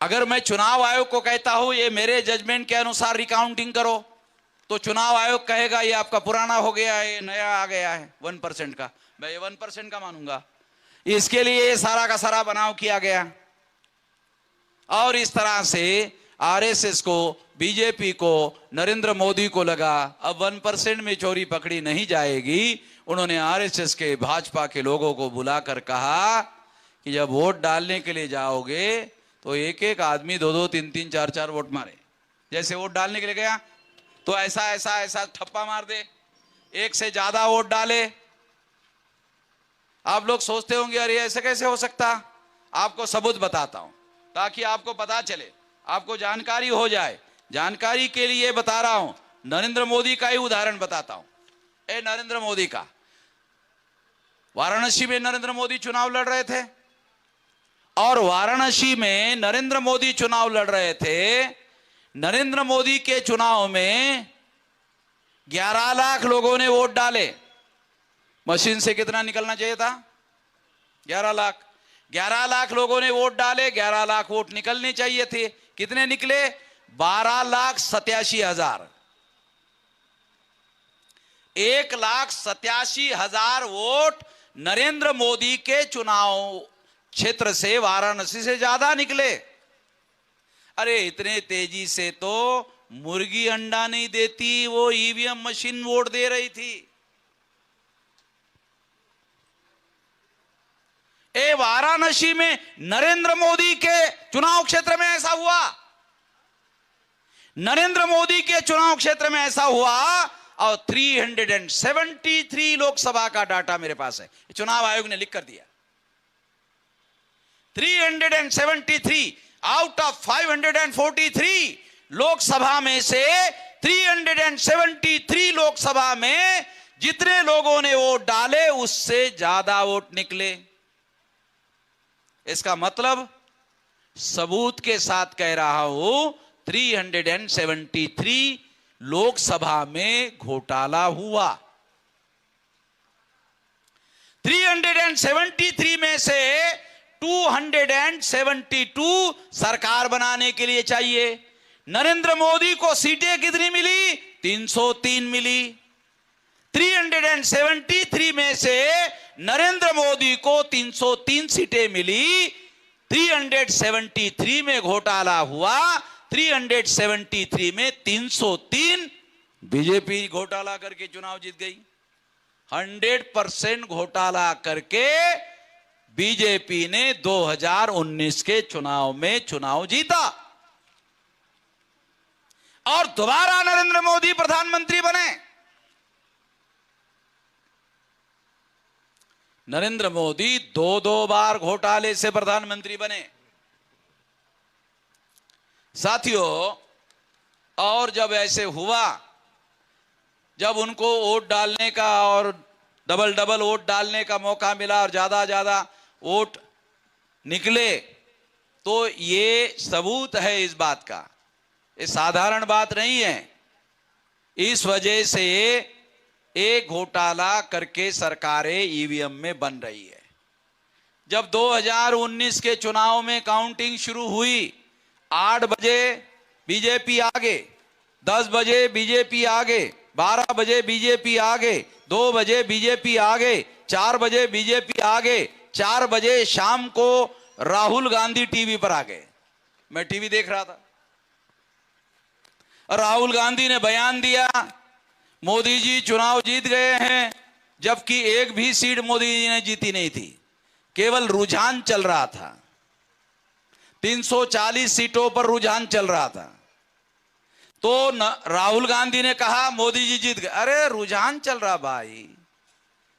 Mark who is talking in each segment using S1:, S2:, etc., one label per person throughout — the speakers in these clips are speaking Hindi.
S1: अगर मैं चुनाव आयोग को कहता हूं ये मेरे जजमेंट के अनुसार रिकाउंटिंग करो, तो चुनाव आयोग कहेगा ये आपका पुराना हो गया है, ये नया आ गया है 1% का। मैं ये 1% का मानूंगा। इसके लिए ये सारा का सारा बनाव किया गया। और इस तरह से आरएसएस को, बीजेपी को, नरेंद्र मोदी को लगा अब 1% में चोरी पकड़ी नहीं जाएगी। उन्होंने आरएसएस के, भाजपा के लोगों को बुलाकर कहा कि जब वोट डालने के लिए जाओगे तो एक एक आदमी 2-2, 3-3, 4-4 वोट मारे। जैसे वोट डालने के लिए गया तो ऐसा ऐसा ऐसा ठप्पा मार दे, एक से ज्यादा वोट डाले। आप लोग सोचते होंगे अरे ऐसे कैसे हो सकता। आपको सबूत बताता हूं ताकि आपको पता चले, आपको जानकारी हो जाए। जानकारी के लिए बता रहा हूं, नरेंद्र मोदी का ही उदाहरण बताता हूं। नरेंद्र मोदी का, वाराणसी में नरेंद्र मोदी चुनाव लड़ रहे थे और वाराणसी में नरेंद्र मोदी चुनाव लड़ रहे थे। नरेंद्र मोदी के चुनाव में 11 लाख लोगों ने वोट डाले। मशीन से कितना निकलना चाहिए था? 11 लाख। 11 लाख लोगों ने वोट डाले, 11 लाख वोट निकलने चाहिए थे। कितने निकले? 12,87,000। 1,87,000 वोट नरेंद्र मोदी के चुनाव क्षेत्र से, वाराणसी से ज्यादा निकले। अरे इतने तेजी से तो मुर्गी अंडा नहीं देती, वो ईवीएम मशीन वोट दे रही थी। वाराणसी में नरेंद्र मोदी के चुनाव क्षेत्र में ऐसा हुआ। नरेंद्र मोदी के चुनाव क्षेत्र में ऐसा हुआ और 373 लोकसभा का डाटा मेरे पास है, चुनाव आयोग ने लिख कर दिया। 373 आउट ऑफ 543 लोकसभा में से 373 लोकसभा में जितने लोगों ने वोट डाले उससे ज्यादा वोट निकले। इसका मतलब सबूत के साथ कह रहा हूं, 373 लोकसभा में घोटाला हुआ। 373 में से 272 सरकार बनाने के लिए चाहिए। नरेंद्र मोदी को सीटें कितनी मिली? 303 मिली। 373 में से नरेंद्र मोदी को 303 सीटें मिली। 373 में घोटाला हुआ, 373 में 303 बीजेपी घोटाला करके चुनाव जीत गई। 100% घोटाला करके बीजेपी ने 2019 के चुनाव में चुनाव जीता और दोबारा नरेंद्र मोदी प्रधानमंत्री बने। नरेंद्र मोदी 2 बार घोटाले से प्रधानमंत्री बने। साथियों, और जब ऐसे हुआ, जब उनको वोट डालने का और डबल वोट डालने का मौका मिला और ज्यादा वोट निकले, तो ये सबूत है इस बात का। ये साधारण बात नहीं है। इस वजह से एक घोटाला करके सरकारें ईवीएम में बन रही है। जब 2019 के चुनाव में काउंटिंग शुरू हुई, 8 बजे बीजेपी आगे, 10 बजे बीजेपी आगे, 12 बजे बीजेपी आगे, 2 बजे बीजेपी आगे, 4 बजे बीजेपी आगे, 4 बजे शाम को राहुल गांधी टीवी पर आ गए। मैं टीवी देख रहा था। राहुल गांधी ने बयान दिया, मोदी जी चुनाव जीत गए हैं, जबकि एक भी सीट मोदी जी ने जीती नहीं थी, केवल रुझान चल रहा था। 340 सीटों पर रुझान चल रहा था। तो राहुल गांधी ने कहा मोदी जी जीत गए। अरे रुझान चल रहा भाई,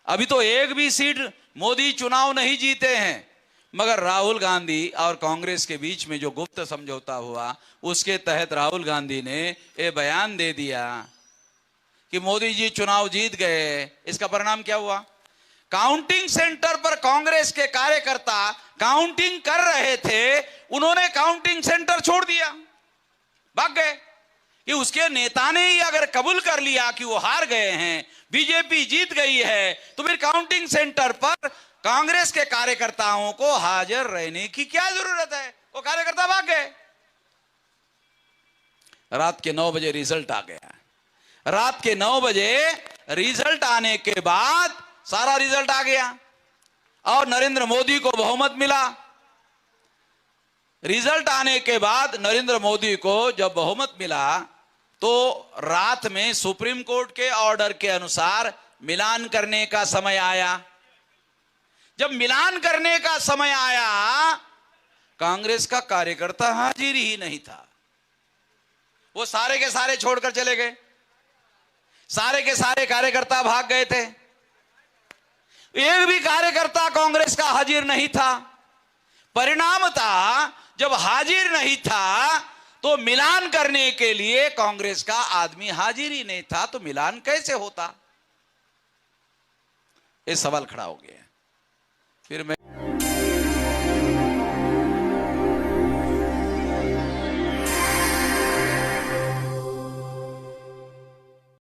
S1: अभी तो एक भी सीट मोदी चुनाव नहीं जीते हैं। मगर राहुल गांधी और कांग्रेस के बीच में जो गुप्त समझौता हुआ, उसके तहत राहुल गांधी ने ये बयान दे दिया कि मोदी जी चुनाव जीत गए। इसका परिणाम क्या हुआ? काउंटिंग सेंटर पर कांग्रेस के कार्यकर्ता काउंटिंग कर रहे थे, उन्होंने काउंटिंग सेंटर छोड़ दिया, भाग गए। कि उसके नेता ने ही अगर कबूल कर लिया कि वो हार गए हैं, बीजेपी जीत गई है, तो फिर काउंटिंग सेंटर पर कांग्रेस के कार्यकर्ताओं को हाजिर रहने की क्या जरूरत है? वो कार्यकर्ता भाग गए। रात के 9 बजे रिजल्ट आ गया। रात के 9 बजे रिजल्ट आने के बाद सारा रिजल्ट आ गया और नरेंद्र मोदी को बहुमत मिला। रिजल्ट आने के बाद नरेंद्र मोदी को जब बहुमत मिला तो रात में सुप्रीम कोर्ट के ऑर्डर के अनुसार मिलान करने का समय आया। जब मिलान करने का समय आया, कांग्रेस का कार्यकर्ता हाजिर ही नहीं था। वो सारे के सारे छोड़कर चले गए। सारे के सारे कार्यकर्ता भाग गए थे। एक भी कार्यकर्ता कांग्रेस का हाजिर नहीं था। परिणाम था, जब हाजिर नहीं था तो मिलान करने के लिए कांग्रेस का आदमी हाजिर ही नहीं था, तो मिलान कैसे होता? ये सवाल खड़ा हो गया। फिर मैं